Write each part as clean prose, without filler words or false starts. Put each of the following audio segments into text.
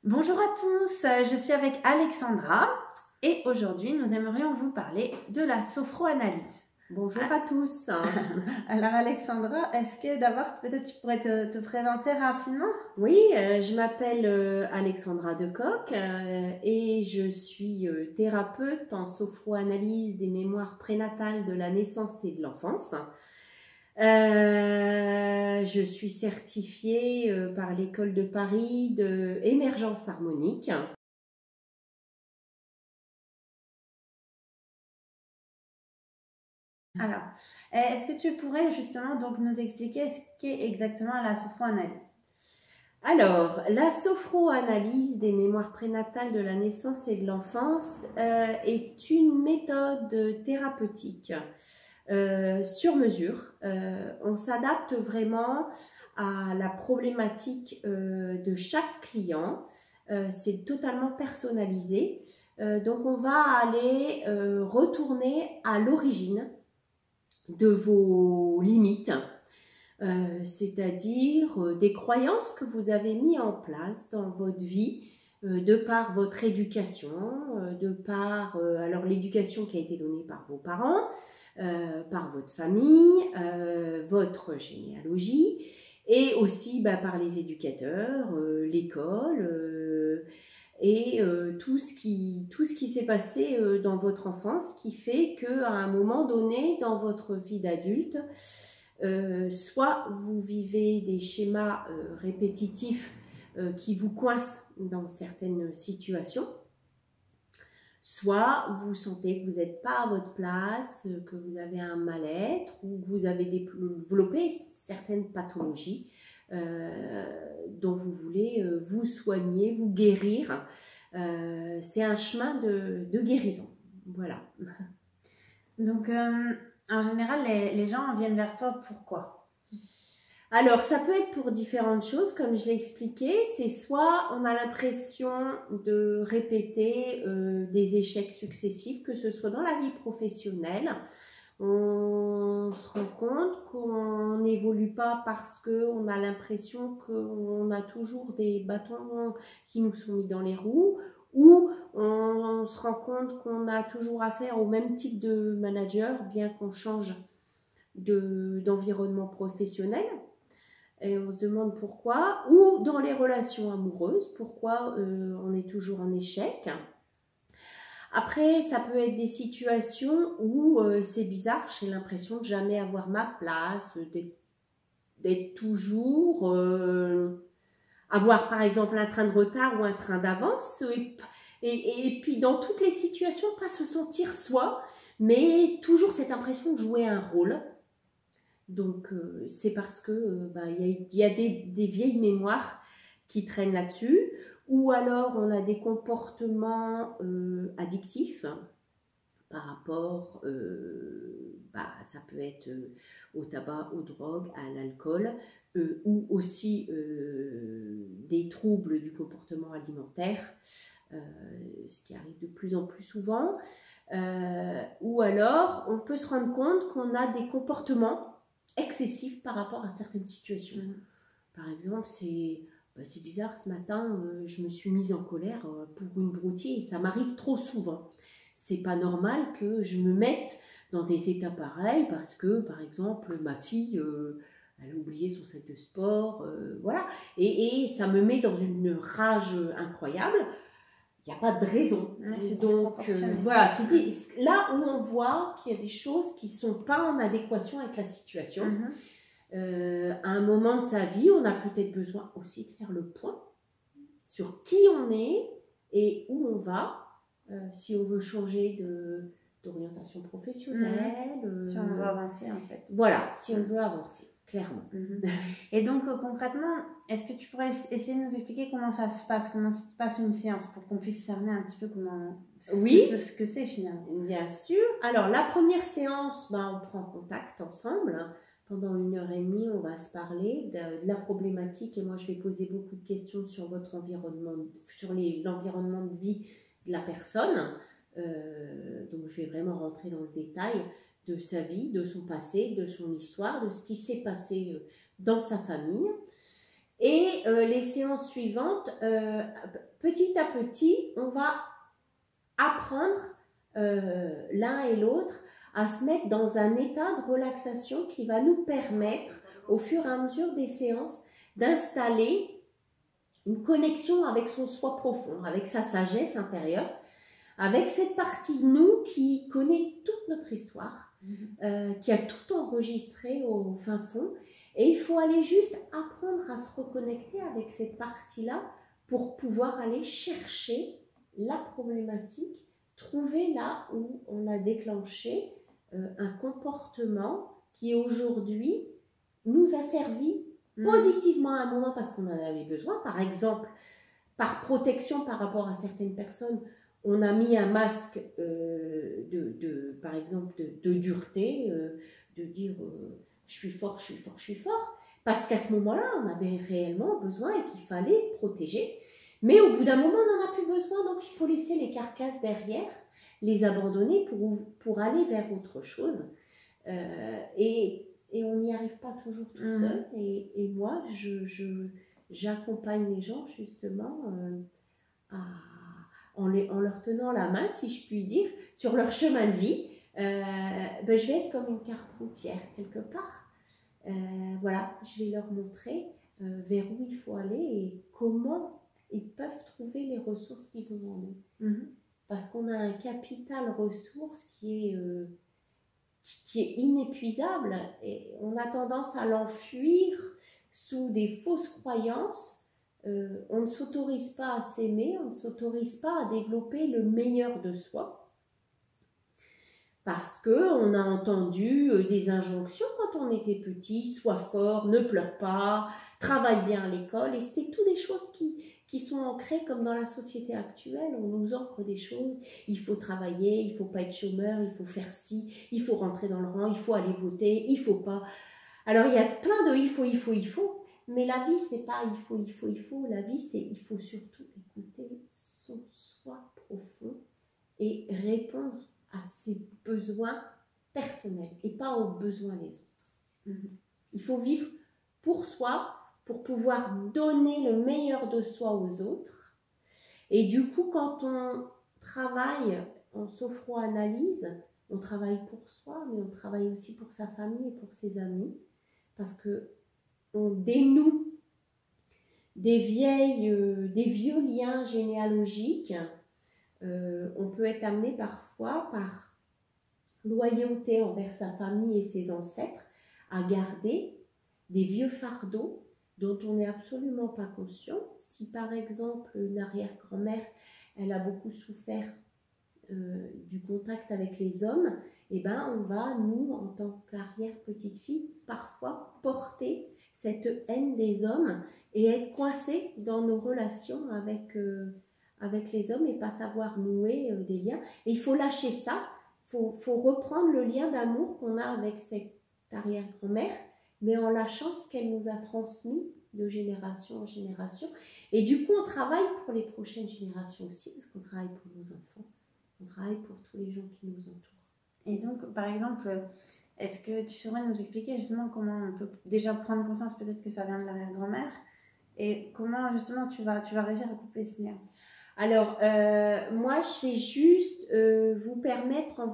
Bonjour à tous, je suis avec Alexandra et aujourd'hui nous aimerions vous parler de la sophroanalyse. Bonjour à tous. Alors Alexandra, est-ce que d'abord peut-être tu pourrais te présenter rapidement? Oui, je m'appelle Alexandra Decoq et je suis thérapeute en sophroanalyse des mémoires prénatales de la naissance et de l'enfance. Je suis certifiée par l'École de Paris de émergence harmonique. Alors, est-ce que tu pourrais justement donc nous expliquer ce qu'est exactement la sophroanalyse? Alors, la sophroanalyse des mémoires prénatales de la naissance et de l'enfance est une méthode thérapeutique sur mesure. On s'adapte vraiment à la problématique de chaque client. C'est totalement personnalisé. Donc, on va aller retourner à l'origine de vos limites. C'est-à-dire des croyances que vous avez mises en place dans votre vie, de par votre éducation, de par alors l'éducation qui a été donnée par vos parents, par votre famille, votre généalogie, et aussi par les éducateurs, l'école, et tout ce qui s'est passé dans votre enfance, qui fait qu'à un moment donné, dans votre vie d'adulte, soit vous vivez des schémas répétitifs qui vous coincent dans certaines situations, soit vous sentez que vous n'êtes pas à votre place, que vous avez un mal-être ou que vous avez développé certaines pathologies dont vous voulez vous soigner, vous guérir. C'est un chemin de guérison. Voilà. Donc, en général, les gens viennent vers toi pourquoi? Alors, ça peut être pour différentes choses, comme je l'ai expliqué. C'est soit on a l'impression de répéter des échecs successifs, que ce soit dans la vie professionnelle. On se rend compte qu'on n'évolue pas parce qu'on a l'impression qu'on a toujours des bâtons qui nous sont mis dans les roues, ou on se rend compte qu'on a toujours affaire au même type de manager, bien qu'on change d'environnement professionnel. Et on se demande pourquoi, ou dans les relations amoureuses, pourquoi on est toujours en échec. Après, ça peut être des situations où c'est bizarre, j'ai l'impression de jamais avoir ma place, d'être toujours, avoir par exemple un train de retard ou un train d'avance, et puis dans toutes les situations, pas se sentir soi, mais toujours cette impression de jouer un rôle. Donc, c'est parce que y a des vieilles mémoires qui traînent là-dessus, ou alors on a des comportements addictifs par rapport, ça peut être au tabac, aux drogues, à l'alcool, ou aussi des troubles du comportement alimentaire, ce qui arrive de plus en plus souvent, ou alors on peut se rendre compte qu'on a des comportements excessif par rapport à certaines situations. Par exemple, c'est bizarre, ce matin, je me suis mise en colère pour une broutille et ça m'arrive trop souvent. C'est pas normal que je me mette dans des états pareils parce que, par exemple, ma fille, elle a oublié son sac de sport, voilà. Et ça me met dans une rage incroyable. Il n'y a pas de raison. Donc, voilà, c'est là où on voit qu'il y a des choses qui ne sont pas en adéquation avec la situation. À un moment de sa vie, on a peut-être besoin aussi de faire le point sur qui on est et où on va, si on veut changer d'orientation professionnelle. Si on veut avancer, en fait. Voilà, si on veut avancer, clairement. Et donc, concrètement, est-ce que tu pourrais essayer de nous expliquer comment ça se passe, comment se passe une séance, pour qu'on puisse cerner un petit peu ce que c'est finalement? Bien sûr. Alors, la première séance, on prend contact ensemble. Pendant 1h30, on va se parler de la problématique et moi, je vais poser beaucoup de questions sur votre environnement, sur l'environnement de vie de la personne. Donc, je vais vraiment rentrer dans le détail de sa vie, de son passé, de son histoire, de ce qui s'est passé dans sa famille. Et les séances suivantes, petit à petit, on va apprendre l'un et l'autre à se mettre dans un état de relaxation qui va nous permettre, au fur et à mesure des séances, d'installer une connexion avec son soi profond, avec sa sagesse intérieure, avec cette partie de nous qui connaît toute notre histoire, qui a tout enregistré au fin fond. Et il faut aller juste apprendre à se reconnecter avec cette partie-là pour pouvoir aller chercher la problématique, trouver là où on a déclenché un comportement qui aujourd'hui nous a servi positivement à un moment parce qu'on en avait besoin. Par exemple, par protection par rapport à certaines personnes, on a mis un masque par exemple, de dureté, de dire je suis fort, je suis fort, je suis fort, parce qu'à ce moment-là, on avait réellement besoin et qu'il fallait se protéger. Mais au bout d'un moment, on n'en a plus besoin, donc il faut laisser les carcasses derrière, les abandonner pour aller vers autre chose. Et on n'y arrive pas toujours tout seul. Et moi, j'accompagne les gens justement en leur tenant la main, si je puis dire, sur leur chemin de vie. Je vais être comme une carte routière quelque part. Voilà, je vais leur montrer vers où il faut aller et comment ils peuvent trouver les ressources qu'ils ont en eux. Parce qu'on a un capital ressources qui est inépuisable et on a tendance à l'enfuir sous des fausses croyances. On ne s'autorise pas à s'aimer, on ne s'autorise pas à développer le meilleur de soi. Parce qu'on a entendu des injonctions quand on était petit, sois fort, ne pleure pas, travaille bien à l'école. Et c'est toutes des choses qui sont ancrées comme dans la société actuelle. On nous ancre des choses, il faut travailler, il ne faut pas être chômeur, il faut faire ci, il faut rentrer dans le rang, il faut aller voter, il ne faut pas. Alors il y a plein de il faut. Mais la vie, c'est pas il faut. La vie, c'est il faut surtout écouter son soi profond et répondre à ses besoins personnels et pas aux besoins des autres. Il faut vivre pour soi, pour pouvoir donner le meilleur de soi aux autres. Et du coup, quand on travaille en sophro-analyse, on travaille pour soi, mais on travaille aussi pour sa famille et pour ses amis, parce que on dénoue des vieux liens généalogiques. On peut être amené parfois par loyauté envers sa famille et ses ancêtres à garder des vieux fardeaux dont on n'est absolument pas conscient. Si par exemple une arrière-grand-mère, elle a beaucoup souffert du contact avec les hommes, eh ben on va, nous, en tant qu'arrière-petite-fille, parfois porter cette haine des hommes et être coincé dans nos relations avec les hommes et pas savoir nouer des liens. Et il faut lâcher ça, faut reprendre le lien d'amour qu'on a avec cette arrière-grand-mère, mais en lâchant ce qu'elle nous a transmis de génération en génération. Et du coup, on travaille pour les prochaines générations aussi, parce qu'on travaille pour nos enfants, on travaille pour tous les gens qui nous entourent. Et donc, par exemple, est-ce que tu saurais nous expliquer justement comment on peut déjà prendre conscience peut-être que ça vient de l'arrière-grand-mère et comment justement tu vas réussir à couper ce lien? Alors, moi, je vais juste vous permettre, en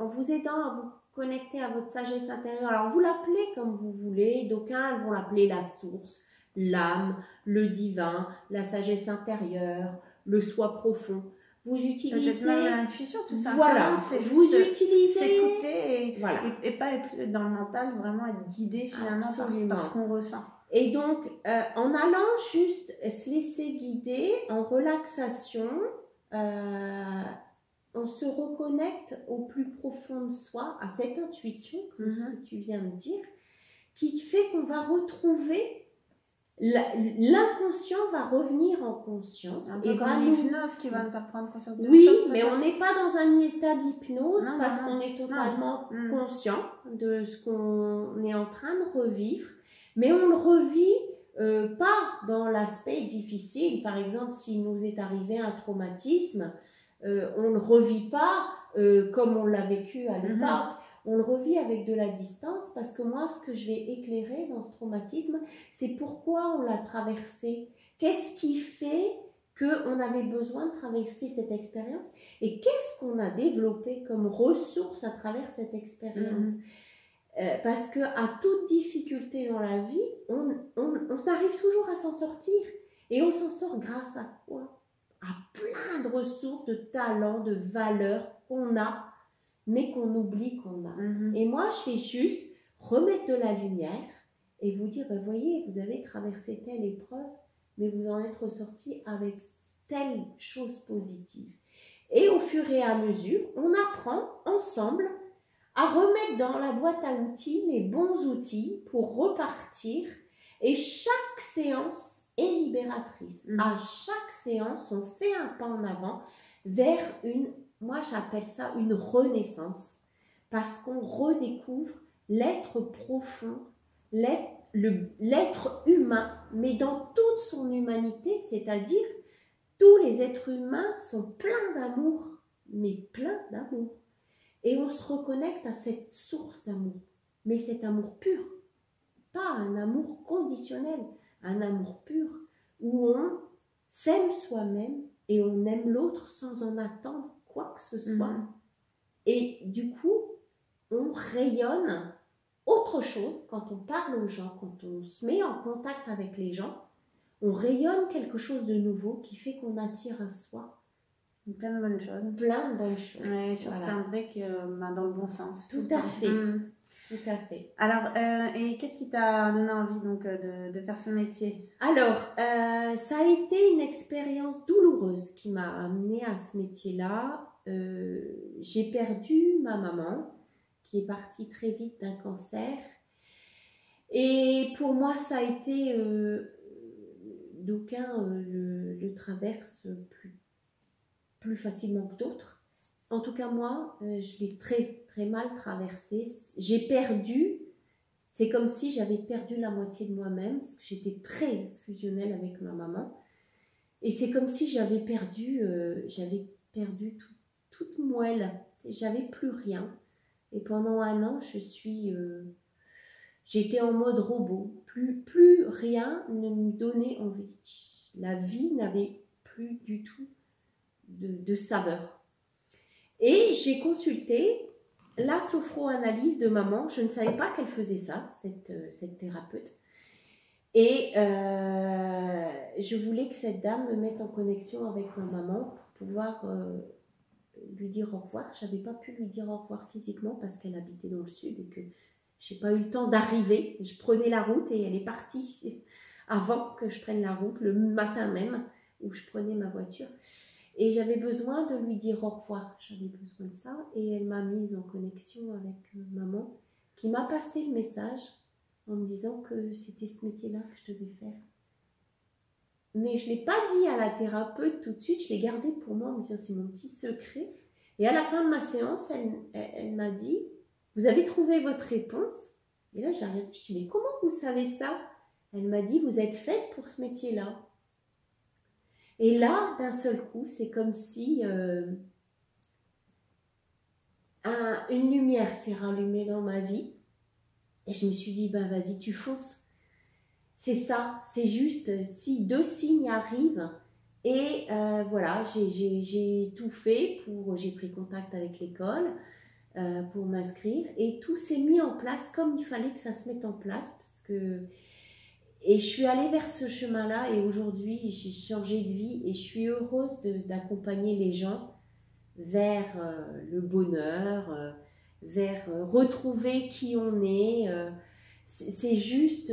vous aidant à vous connecter à votre sagesse intérieure. Alors, vous l'appelez comme vous voulez. D'aucuns vont l'appeler la source, l'âme, le divin, la sagesse intérieure, le soi profond. Vous utilisez l'intuition, tout ça. Voilà, vous utilisez s'écouter et pas être dans le mental, vraiment être guidé finalement par ce qu'on ressent. Et donc, en allant juste se laisser guider, en relaxation, on se reconnecte au plus profond de soi, à cette intuition, comme ce que tu viens de dire, qui fait qu'on va retrouver, l'inconscient va revenir en conscience. Un peu comme l'hypnose qui va nous faire prendre conscience de choses. Oui, mais on n'est pas dans un état d'hypnose parce qu'on est totalement conscient de ce qu'on est en train de revivre. Mais on le revit pas dans l'aspect difficile. Par exemple, s'il nous est arrivé un traumatisme, on ne le revit pas comme on l'a vécu à l'époque. on le revit avec de la distance, parce que moi, ce que je vais éclairer dans ce traumatisme, c'est pourquoi on l'a traversé. Qu'est-ce qui fait qu'on avait besoin de traverser cette expérience et qu'est-ce qu'on a développé comme ressources à travers cette expérience. Parce qu'à toute difficulté dans la vie, on arrive toujours à s'en sortir. Et on s'en sort grâce à quoi? À plein de ressources, de talents, de valeurs qu'on a, mais qu'on oublie qu'on a. Et moi, je fais juste remettre de la lumière et vous dire, ben, voyez, vous avez traversé telle épreuve, mais vous en êtes ressorti avec telle chose positive. Et au fur et à mesure, on apprend ensemble à remettre dans la boîte à outils les bons outils pour repartir. Et chaque séance est libératrice. À chaque séance, on fait un pas en avant vers moi j'appelle ça une renaissance, parce qu'on redécouvre l'être profond, l'être humain, mais dans toute son humanité, c'est-à-dire tous les êtres humains sont pleins d'amour, mais pleins d'amour. Et on se reconnecte à cette source d'amour, mais cet amour pur, pas un amour conditionnel, un amour pur, où on s'aime soi-même et on aime l'autre sans en attendre quoi que ce soit. Et du coup, on rayonne autre chose quand on parle aux gens, quand on se met en contact avec les gens, on rayonne quelque chose de nouveau qui fait qu'on attire à soi plein de bonnes choses. Plein de bonnes choses. Ouais, voilà. C'est un vrai que dans le bon sens. Tout à fait. Tout à fait. Alors, et qu'est-ce qui t'a donné envie donc de faire ce métier? Alors, ça a été une expérience douloureuse qui m'a amenée à ce métier-là. J'ai perdu ma maman, qui est partie très vite d'un cancer. Et pour moi, ça a été... d'aucuns le traversent plus facilement que d'autres. En tout cas, moi, je l'ai très, très mal traversé. J'ai perdu, c'est comme si j'avais perdu la moitié de moi-même, parce que j'étais très fusionnelle avec ma maman. Et c'est comme si j'avais perdu toute moelle. J'avais plus rien. Et pendant 1 an, j'étais en mode robot. Plus rien ne me donnait envie. La vie n'avait plus du tout de saveur. Et j'ai consulté la sophroanalyse de maman. Je ne savais pas qu'elle faisait ça, cette thérapeute. Et je voulais que cette dame me mette en connexion avec ma maman pour pouvoir lui dire au revoir. Je n'avais pas pu lui dire au revoir physiquement parce qu'elle habitait dans le sud et que je n'ai pas eu le temps d'arriver. Je prenais la route et elle est partie avant que je prenne la route, le matin même où je prenais ma voiture. Et j'avais besoin de lui dire au revoir, j'avais besoin de ça. Et elle m'a mise en connexion avec maman, qui m'a passé le message en me disant que c'était ce métier-là que je devais faire. Mais je ne l'ai pas dit à la thérapeute tout de suite, je l'ai gardé pour moi en me disant c'est mon petit secret. Et à la fin de ma séance, elle m'a dit, vous avez trouvé votre réponse? Et là, j'arrive, je dis, mais comment vous savez ça? Elle m'a dit, vous êtes faite pour ce métier-là. Et là, d'un seul coup, c'est comme si une lumière s'est rallumée dans ma vie. Et je me suis dit, ben vas-y, tu fonces. C'est ça, c'est juste, si 2 signes arrivent. Et voilà, j'ai tout fait, j'ai pris contact avec l'école pour m'inscrire. Et tout s'est mis en place comme il fallait que ça se mette en place. Et je suis allée vers ce chemin-là et aujourd'hui, j'ai changé de vie et je suis heureuse d'accompagner les gens vers le bonheur, vers retrouver qui on est. C'est juste,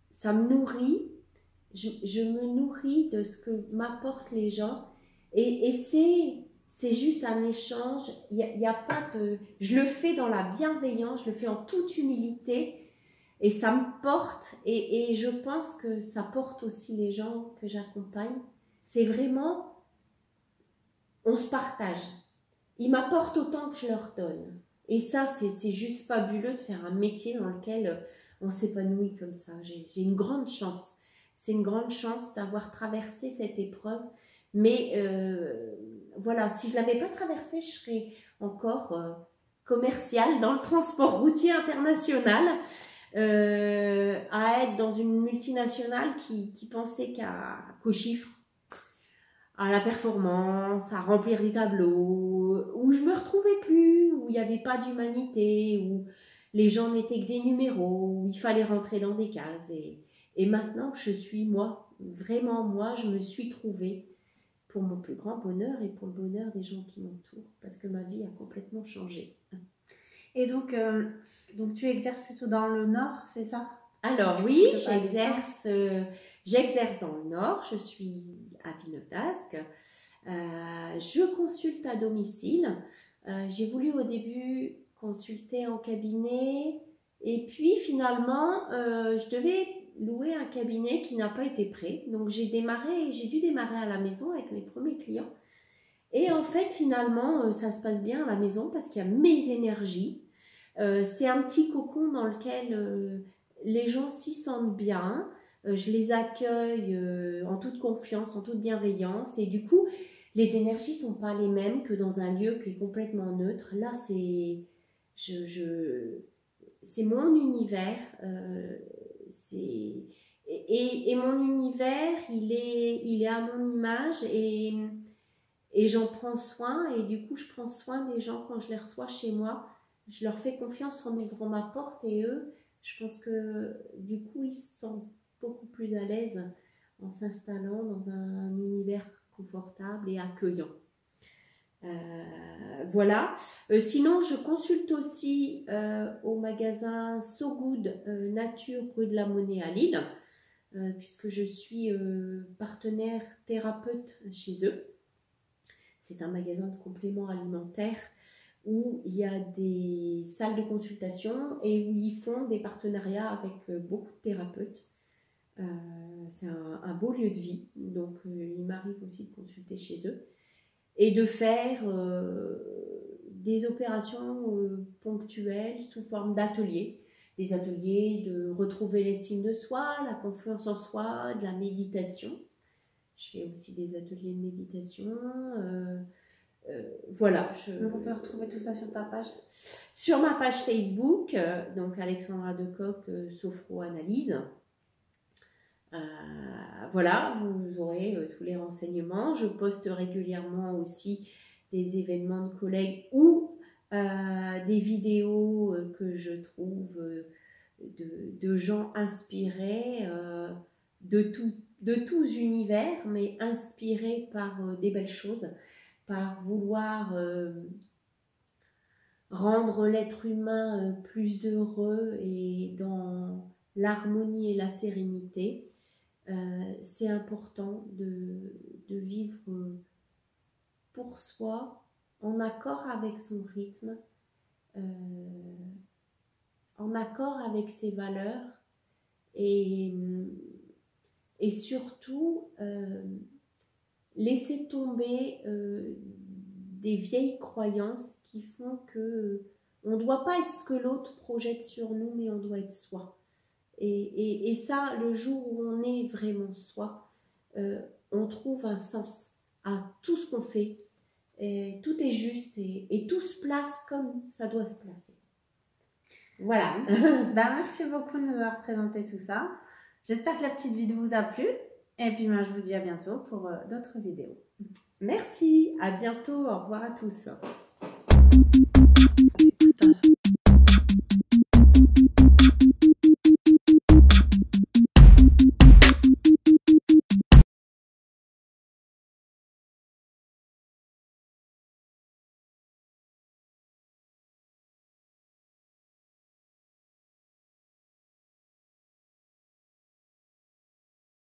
ça me nourrit. Je me nourris de ce que m'apportent les gens et c'est juste un échange. Il y a pas de... Je le fais dans la bienveillance, je le fais en toute humilité. Et ça me porte, et je pense que ça porte aussi les gens que j'accompagne. C'est vraiment, on se partage. Ils m'apportent autant que je leur donne. Et ça, c'est juste fabuleux de faire un métier dans lequel on s'épanouit comme ça. J'ai une grande chance. C'est une grande chance d'avoir traversé cette épreuve. Mais voilà, si je ne l'avais pas traversée, je serais encore commercial dans le transport routier international, à être dans une multinationale qui pensait qu'aux chiffres, à la performance, à remplir des tableaux, où je me retrouvais plus, où il n'y avait pas d'humanité, où les gens n'étaient que des numéros, où il fallait rentrer dans des cases. Et maintenant, je suis moi, vraiment moi, je me suis trouvée pour mon plus grand bonheur et pour le bonheur des gens qui m'entourent, parce que ma vie a complètement changé. Et donc tu exerces plutôt dans le Nord, c'est ça? Alors oui, j'exerce dans le Nord, je suis à Villeneuve d'Ascq. Je consulte à domicile. J'ai voulu au début consulter en cabinet et puis finalement, je devais louer un cabinet qui n'a pas été prêt. Donc j'ai dû démarrer à la maison avec mes premiers clients. Et en fait, finalement, ça se passe bien à la maison parce qu'il y a mes énergies. C'est un petit cocon dans lequel les gens s'y sentent bien. Je les accueille en toute confiance, en toute bienveillance. Et du coup, les énergies ne sont pas les mêmes que dans un lieu qui est complètement neutre. Là, c'est mon univers. Et mon univers, il est à mon image et j'en prends soin. Et du coup, je prends soin des gens quand je les reçois chez moi. Je leur fais confiance en ouvrant ma porte et eux, je pense que du coup, ils se sentent beaucoup plus à l'aise en s'installant dans un univers confortable et accueillant. Voilà. Sinon, je consulte aussi au magasin So Good Nature rue de la Monnaie à Lille, puisque je suis partenaire thérapeute chez eux. C'est un magasin de compléments alimentaires où il y a des salles de consultation et où ils font des partenariats avec beaucoup de thérapeutes. C'est un beau lieu de vie, donc il m'arrive aussi de consulter chez eux et de faire des opérations ponctuelles sous forme d'ateliers. Des ateliers de retrouver l'estime de soi, la confiance en soi, de la méditation. Je fais aussi des ateliers de méditation. Voilà. Donc on peut retrouver tout ça sur ta page? Sur ma page Facebook, donc Alexandra Decoq, Sophro-Analyse. Voilà, vous aurez tous les renseignements. Je poste régulièrement aussi des événements de collègues ou des vidéos que je trouve de gens inspirés de tous univers, mais inspirés par des belles choses, par vouloir rendre l'être humain plus heureux et dans l'harmonie et la sérénité. C'est important de vivre pour soi, en accord avec son rythme, en accord avec ses valeurs et surtout laisser tomber des vieilles croyances qui font que on ne doit pas être ce que l'autre projette sur nous, mais on doit être soi. Et ça, le jour où on est vraiment soi, on trouve un sens à tout ce qu'on fait. Et tout est juste et tout se place comme ça doit se placer. Voilà. Merci beaucoup de nous avoir présenté tout ça. J'espère que la petite vidéo vous a plu. Et puis moi, je vous dis à bientôt pour d'autres vidéos. Merci, à bientôt, au revoir à tous.